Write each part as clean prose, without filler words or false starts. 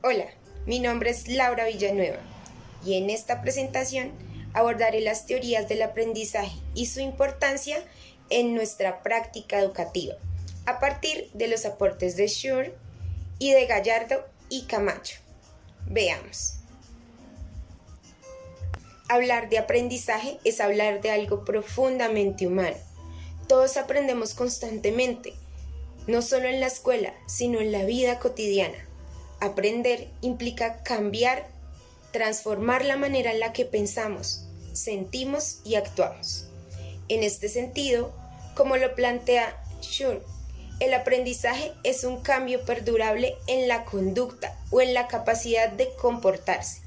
Hola, mi nombre es Laura Villanueva y en esta presentación abordaré las teorías del aprendizaje y su importancia en nuestra práctica educativa, a partir de los aportes de Schur y de Gallardo y Camacho. Veamos. Hablar de aprendizaje es hablar de algo profundamente humano. Todos aprendemos constantemente, no solo en la escuela, sino en la vida cotidiana. Aprender implica cambiar, transformar la manera en la que pensamos, sentimos y actuamos. En este sentido, como lo plantea Schur, el aprendizaje es un cambio perdurable en la conducta o en la capacidad de comportarse,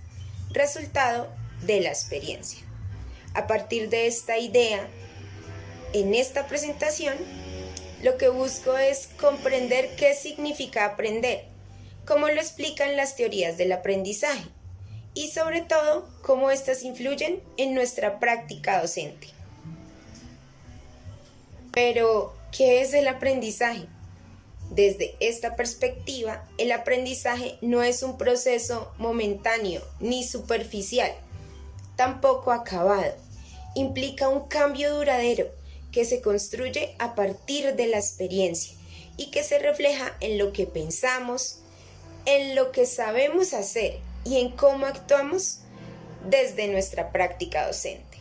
resultado de la experiencia. A partir de esta idea, en esta presentación, lo que busco es comprender qué significa aprender, cómo lo explican las teorías del aprendizaje y sobre todo cómo éstas influyen en nuestra práctica docente. Pero, ¿qué es el aprendizaje? Desde esta perspectiva, el aprendizaje no es un proceso momentáneo ni superficial, tampoco acabado. Implica un cambio duradero que se construye a partir de la experiencia y que se refleja en lo que pensamos, en lo que sabemos hacer y en cómo actuamos desde nuestra práctica docente.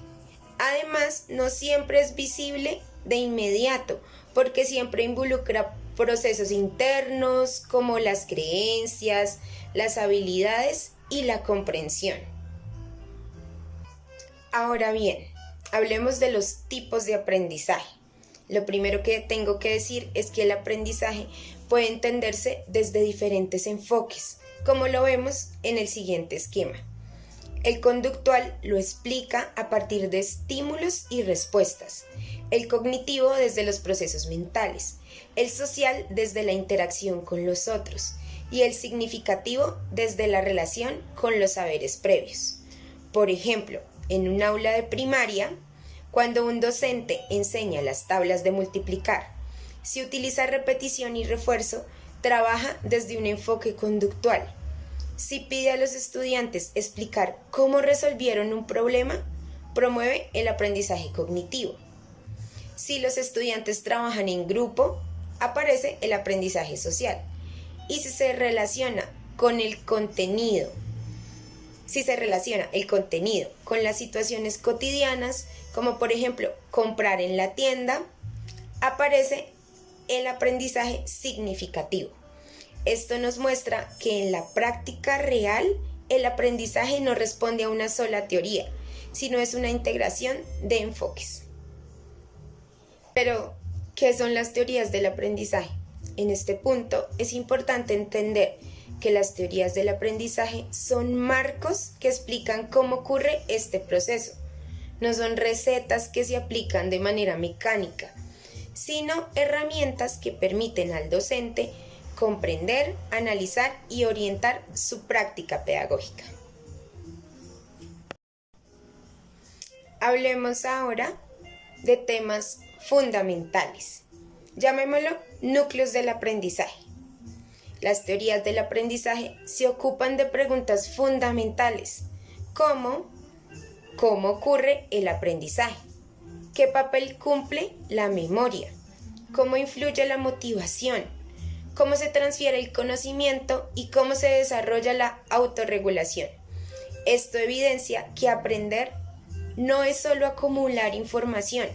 Además, no siempre es visible de inmediato, porque siempre involucra procesos internos como las creencias, las habilidades y la comprensión. Ahora bien, hablemos de los tipos de aprendizaje. Lo primero que tengo que decir es que el aprendizaje puede entenderse desde diferentes enfoques, como lo vemos en el siguiente esquema. El conductual lo explica a partir de estímulos y respuestas, el cognitivo desde los procesos mentales, el social desde la interacción con los otros y el significativo desde la relación con los saberes previos. Por ejemplo, en un aula de primaria, cuando un docente enseña las tablas de multiplicar, si utiliza repetición y refuerzo, trabaja desde un enfoque conductual. Si pide a los estudiantes explicar cómo resolvieron un problema, promueve el aprendizaje cognitivo. Si los estudiantes trabajan en grupo, aparece el aprendizaje social. Y si se relaciona el contenido con las situaciones cotidianas, como por ejemplo comprar en la tienda, aparece el aprendizaje significativo. Esto nos muestra que en la práctica real el aprendizaje no responde a una sola teoría, sino es una integración de enfoques. Pero, ¿qué son las teorías del aprendizaje? En este punto es importante entender que las teorías del aprendizaje son marcos que explican cómo ocurre este proceso. No son recetas que se aplican de manera mecánica, sino herramientas que permiten al docente comprender, analizar y orientar su práctica pedagógica. Hablemos ahora de temas fundamentales. Llamémoslo núcleos del aprendizaje. Las teorías del aprendizaje se ocupan de preguntas fundamentales, como ¿cómo ocurre el aprendizaje? ¿Qué papel cumple la memoria? ¿Cómo influye la motivación? ¿Cómo se transfiere el conocimiento y cómo se desarrolla la autorregulación? Esto evidencia que aprender no es solo acumular información,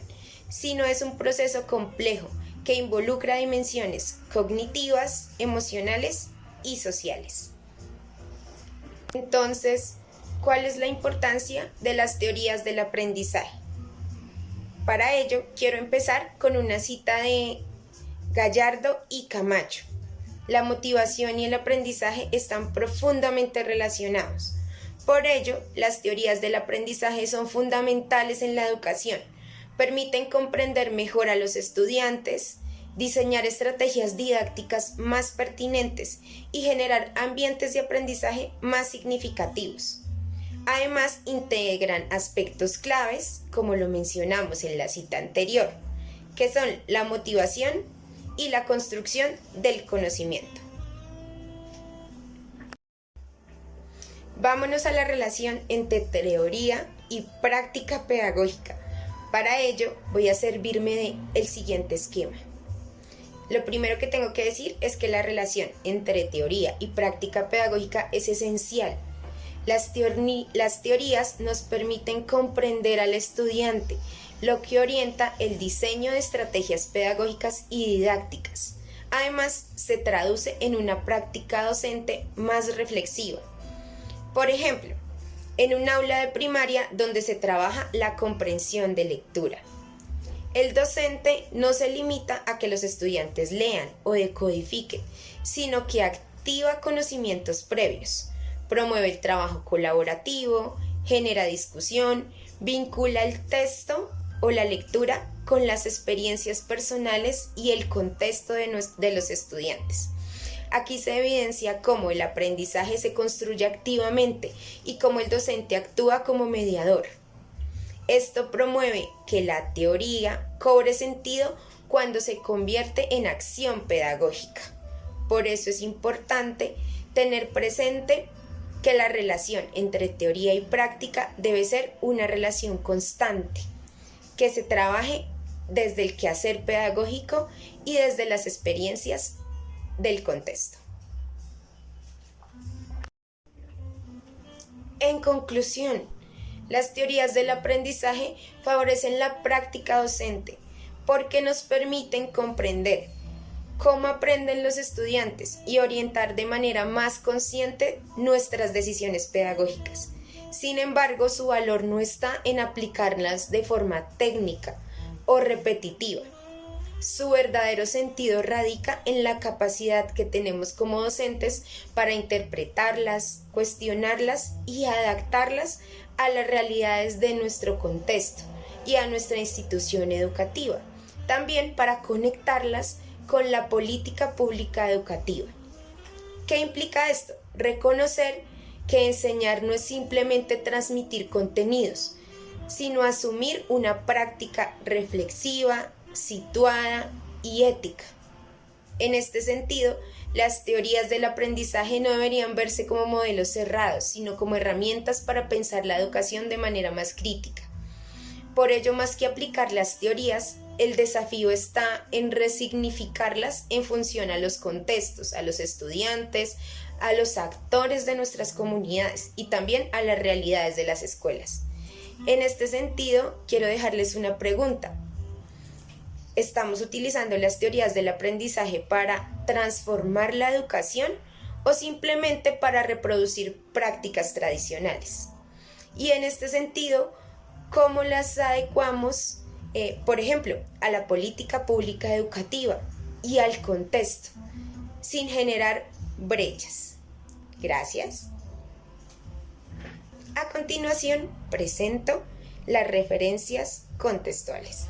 sino es un proceso complejo que involucra dimensiones cognitivas, emocionales y sociales. Entonces, ¿cuál es la importancia de las teorías del aprendizaje? Para ello, quiero empezar con una cita de Gallardo y Camacho. La motivación y el aprendizaje están profundamente relacionados. Por ello, las teorías del aprendizaje son fundamentales en la educación. Permiten comprender mejor a los estudiantes, diseñar estrategias didácticas más pertinentes y generar ambientes de aprendizaje más significativos. Además, integran aspectos claves, como lo mencionamos en la cita anterior, que son la motivación y la construcción del conocimiento. Vámonos a la relación entre teoría y práctica pedagógica. Para ello voy a servirme del siguiente esquema. Lo primero que tengo que decir es que la relación entre teoría y práctica pedagógica es esencial. Las teorías nos permiten comprender al estudiante, lo que orienta el diseño de estrategias pedagógicas y didácticas. Además, se traduce en una práctica docente más reflexiva. Por ejemplo, en un aula de primaria donde se trabaja la comprensión de lectura. El docente no se limita a que los estudiantes lean o decodifiquen, sino que activa conocimientos previos, promueve el trabajo colaborativo, genera discusión, vincula el texto o la lectura con las experiencias personales y el contexto de los estudiantes. Aquí se evidencia cómo el aprendizaje se construye activamente y cómo el docente actúa como mediador. Esto promueve que la teoría cobre sentido cuando se convierte en acción pedagógica. Por eso es importante tener presente que la relación entre teoría y práctica debe ser una relación constante, que se trabaje desde el quehacer pedagógico y desde las experiencias del contexto. En conclusión, las teorías del aprendizaje favorecen la práctica docente porque nos permiten comprender cómo aprenden los estudiantes y orientar de manera más consciente nuestras decisiones pedagógicas. Sin embargo, su valor no está en aplicarlas de forma técnica o repetitiva. Su verdadero sentido radica en la capacidad que tenemos como docentes para interpretarlas, cuestionarlas y adaptarlas a las realidades de nuestro contexto y a nuestra institución educativa. También para conectarlas con la política pública educativa. ¿Qué implica esto? Reconocer que enseñar no es simplemente transmitir contenidos, sino asumir una práctica reflexiva, situada y ética. En este sentido, las teorías del aprendizaje no deberían verse como modelos cerrados, sino como herramientas para pensar la educación de manera más crítica. Por ello, más que aplicar las teorías, el desafío está en resignificarlas en función a los contextos, a los estudiantes, a los actores de nuestras comunidades y también a las realidades de las escuelas. En este sentido, quiero dejarles una pregunta. ¿Estamos utilizando las teorías del aprendizaje para transformar la educación o simplemente para reproducir prácticas tradicionales? Y en este sentido, ¿cómo las adecuamos, por ejemplo, a la política pública educativa y al contexto, sin generar brechas? Gracias. A continuación, presento las referencias contextuales.